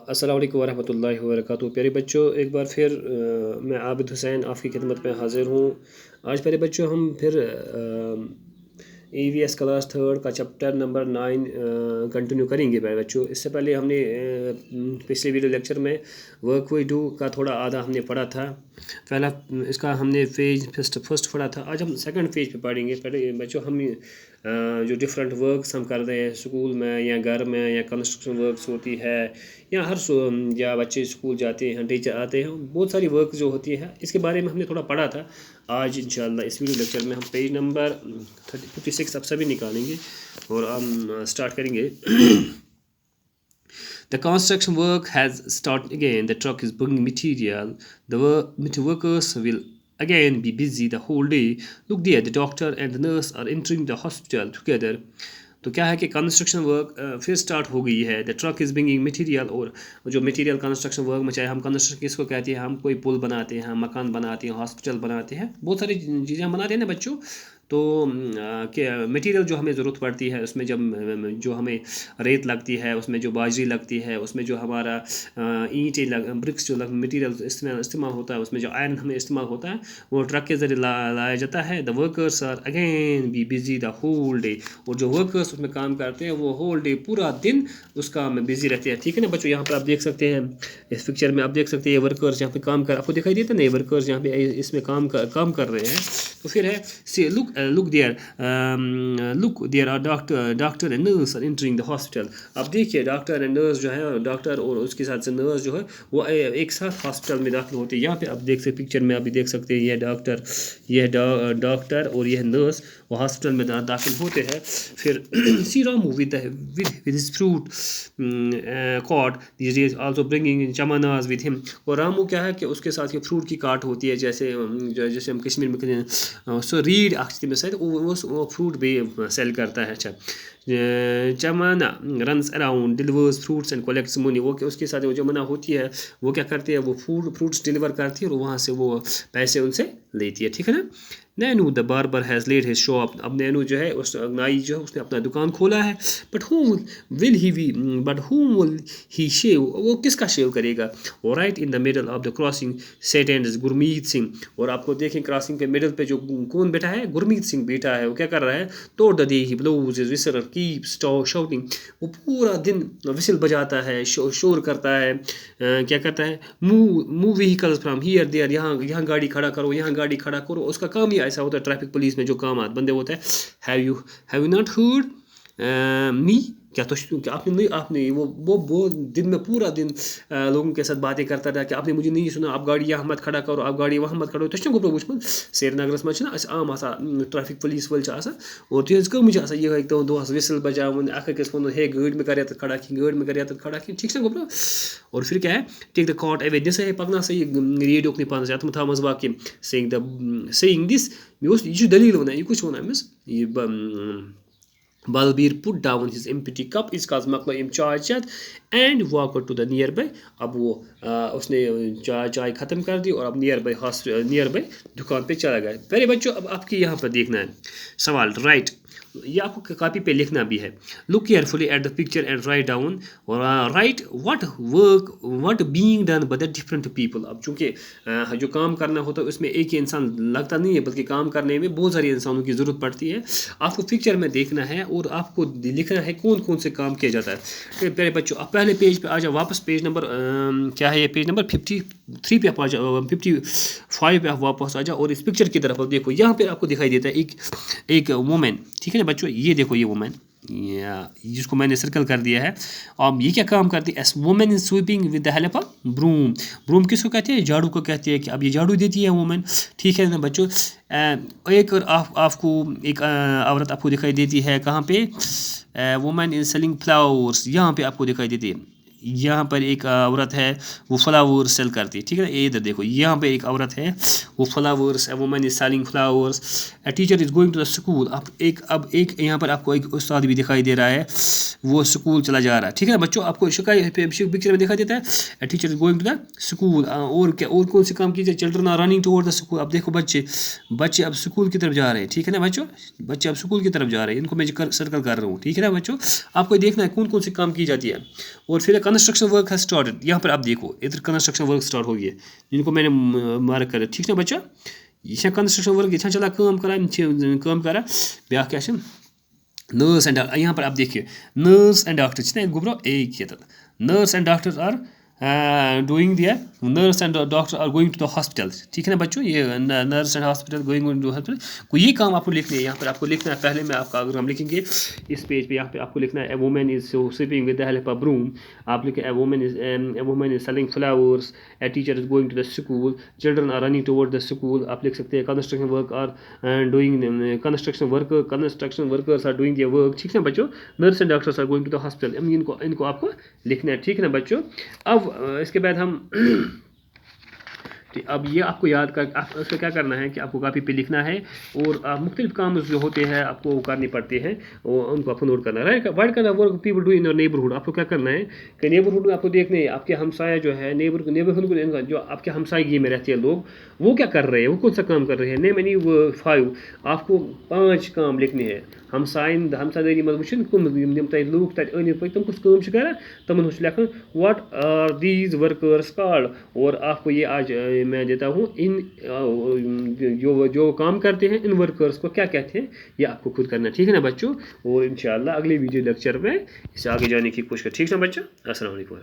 अस्सलाम वालेकुम वरहमतुल्लाहि वबरकातुहू। प्यारे बच्चों, एक बार फिर मैं आबिद हुसैन आपकी खिदमत में हाज़िर हूँ। आज प्यारे बच्चों हम फिर EVS क्लास थर्ड का चैप्टर नंबर 9 कंटिन्यू करेंगे प्यारे बच्चों। इससे पहले हमने पिछले वीडियो लेक्चर में वर्क वी डू का थोड़ा आधा हमने पढ़ा था। पहला इसका हमने फेज फर्स्ट पढ़ा था। आज हम सेकंड फेज पे पढ़ेंगे। पहले बच्चों हम जो डिफरेंट वर्क्स हम कर रहे हैं स्कूल में या घर में या कंस्ट्रक्शन वर्क्स होती है या या बच्चे स्कूल जाते हैं, टीचर आते हैं, बहुत सारी वर्क जो होती है इसके बारे में हमने थोड़ा पढ़ा था। आज इंशाल्लाह इस वीडियो लेक्चर में हम पेज नंबर 56 अब सभी निकालेंगे और हम स्टार्ट करेंगे। The construction work has started again. The truck is bringing material. The workers will again be busy the whole day. Look there, the doctor and the nurse are entering the hospital together. तो क्या है कि construction work फिर start हो गई है। The truck is bringing material, और जो मटेरियल कंस्ट्रक्शन वर्क में, चाहे हम कंस्ट्रक्शन किसको कहते हैं, हम कोई पुल बनाते हैं, मकान बनाते हैं, हॉस्पिटल बनाते हैं, बहुत सारी चीज़ें हम बनाते हैं ना बच्चों। तो मटेरियल जो हमें ज़रूरत पड़ती है उसमें जब जो हमें रेत लगती है, उसमें जो बाजरी लगती है, उसमें जो हमारा ईंटें ब्रिक्स जो मटेरियल इस्तेमाल होता है, उसमें जो आयरन हमें इस्तेमाल होता है वो ट्रक के ज़रिए लाया जाता है। The workers are again be busy the whole day, और जो वर्कर्स उसमें काम करते हैं वो होल डे पूरा दिन उस काम में बिजी रहते हैं। ठीक है ना बच्चों, यहाँ पर आप देख सकते हैं, इस पिक्चर में आप देख सकते हैं ये वर्कर्स यहाँ पे काम कर, आपको दिखाई देता है ना, ये वर्कर्स यहाँ पे इसमें काम कर रहे हैं। तो फिर है सी look there are doctor and nurse are entering the hospital. अब देखिए डॉक्टर एंड नर्स जो है, डॉक्टर और उसके साथ से नर्स जो है वो एक साथ हॉस्पिटल में दाखिल होते हैं। यहाँ पे आप देख सकते पिक्चर में आप भी देख सकते हैं, यह डॉक्टर और यह नर्स वो हॉस्पिटल में दाखिल होते हैं। फिर सी Ramu with his fruit cart, these days also bringing chamanas with him. और रामू क्या है कि उसके साथ ये फ्रूट की काट होती है, जैसे हम कश्मीर में कहते हैं सो रीड आखिर में शायद वो फ्रूट भी सेल करता है। अच्छा, चमाना runs around delivers fruits and collects money, वो उसके साथ जो मना होती है वो क्या करती है, वो फ्रूट्स डिलीवर करती है और वहाँ से वो पैसे उनसे लेती है। ठीक है ना। Nainu the barber has led his shop, अब नैनू जो है उस नाई जो है उसने अपना दुकान खोला है। But whom will he shave, वो किसका शेव करेगा। और right in the middle of the crossing stands Gurmeet Singh, और आपको देखें क्रॉसिंग के मिडल पे जो कौन बैठा है, गुरमीत सिंह बैठा है। वो क्या कर रहा है, तोड़ the day he blows his whistle keeps shouting, वो पूरा दिन विसल बजाता है, शोर करता है, क्या करता है, move vehicles from here there, यहाँ गाड़ी खड़ा करो, यहाँ गाड़ी खड़ा करो। उसका काम ही ऐसा होता है, ट्रैफिक पुलिस में जो काम बंदे होते हैं। Have you not heard me, क्या आपने वो दिन में पूरा दिन लोगों के साथ बातें करता था कि आपने मुझे नहीं सुना, आप गाड़ी यहाँ मत खड़ा करो, आप गाड़ी वहाँ मत खड़ो। तो गोब्रो वुचमन श्रीनगरस मज आम ट्रैफिक पुलिस वल और तुज कम ये दोहस विसल बजावन अकिस वो हे गाड़ी में कर खड़ा कि गाड़ी में कर खड़ा कि ठीक से गोब्रो। और फिर क्या है, take the cot away this है पकना सही रेडियो अपनी पान से था मज वाक्य सेइंग दिस ये दलील वन, ये कुछ वन अमिस ये Balbir put down his empty cup, इसका मकलो इम चाय चत and walk to the nearby. अब वो उसने चाय ख़त्म कर दी और अब नियर बाई दुकान पे चला गया। पहले बच्चों अब आपके यहाँ पर देखना है सवाल, राइट, ये आपको कॉपी पे लिखना भी है। Look carefully at the picture and write down, और write what being done by the different people. अब चूँकि जो काम करना होता है उसमें एक ही इंसान लगता नहीं है, बल्कि काम करने में बहुत सारे इंसानों की ज़रूरत पड़ती है। आपको पिक्चर में देखना है और आपको लिखना है कौन कौन से काम किया जाता है। तो पहले बच्चों आप पहले पेज पे आ जाओ, वापस पेज नंबर क्या है, ये पेज नंबर 53 पे आप आ जाओ, 55 पे आप वापस आ जाओ और इस पिक्चर की तरफ देखो। यहाँ पे आपको दिखाई देता है एक वुमेन। ठीक है ना बच्चों, ये देखो ये वुमेन जिसको मैंने सर्कल कर दिया है। अब ये क्या काम करती है, as women is sweeping with the help of broom. Broom किसको कहते हैं, झाड़ू को कहते हैं, कि अब ये झाड़ू देती है वुमेन। ठीक है ना बच्चों। एक और आपको एक औरत आपको दिखाई देती है कहाँ पे, वुमेन इज सेलिंग फ्लावर्स, यहाँ पे आपको दिखाई देती है। यहाँ पर एक औरत है वो फ्लावर्स सेल करती है। ठीक है ना, इधर देखो यहाँ पे एक औरत है वो flowers, woman is selling flowers. A teacher is going to the school, अब एक यहाँ पर आपको एक उस्ताद भी दिखाई दे रहा है, वो स्कूल चला जा रहा है। ठीक है ना बच्चों, आपको पिक्चर में दिखाई देता है a teacher is going to the school. और क्या, और कौन से काम कीजिए, children are running toward the school. अब देखो बच्चे अब स्कूल की तरफ जा रहे हैं। ठीक है ना बच्चों, बच्चे अब स्कूल की तरफ जा रहे हैं, इनको मैं सर्कल कर रहा हूँ। ठीक है ना बच्चों, आपको देखना है कौन कौन से काम की जाती है। और फिर कंस्ट्रक्शन वर्क है स्टार्टेड, यहाँ पर आप देखो इधर कंस्ट्रक्शन वर्क स्टार्ट हो गया जिनको मैंने मार्क कर, ठीक ना बच्चों, यह कंस्ट्रक्शन वर्क ये चला काम करा ब्या क्या नर्स एंड, यहाँ पर आप देखिए नर्स एंड डॉक्टर ना गुब्रो एक ही nurse and doctor are doing there, nurse and doctor are going to the hospital, ठीक है ना बच्चों, ये nurse and hospital going to hospital को ये काम आपको लिखना है। यहाँ पर आपको लिखना है, पहले में आपका अगर हम लिखेंगे इस पेज पे, यहाँ पे आपको लिखना है a woman is sweeping with the help of broom, आप लिखें a woman is selling flowers, a teacher is going to the school, children are running toward the school, आप लिख सकते हैं construction work are doing construction workers are doing their work, ठीक है बच्चों, nurse and doctors are going to the hospital, इनको आपको लिखना है, ठीक है ना बच्चों। अब इसके बाद हम अब ये आपको याद कर, आप उसका क्या करना है कि आपको कॉपी पे लिखना है और मुख्तलिफ काम जो होते हैं आपको करने पड़ते हैं और उनको आपको नोट करना है। वाइट करना work people do in your neighbourhood, आपको क्या करना है कि नेबरहुड में आपको देखना है आपके हमसाया जो है नेबरहुड जो आपके हमसायगी में रहते हैं लोग, वो क्या कर रहे हैं, वो कौन सा काम कर रहे हैं। नेम एनी 5, आपको 5 काम लिखने हैं। हमसायदारी मज वुचन कम लूक तक अन पे तुम कुछ काम कर तमन लिखन what are these workers called, और आपको ये आज मैं देता हूँ इन जो काम करते हैं इन वर्कर्स को क्या कहते हैं, ये आपको खुद करना है, ठीक है ना बच्चों। और इंशाल्लाह अगले वीडियो लेक्चर में इससे आगे जाने की कोशिश कर, ठीक है ना बच्चों। अस्सलाम वालेकुम।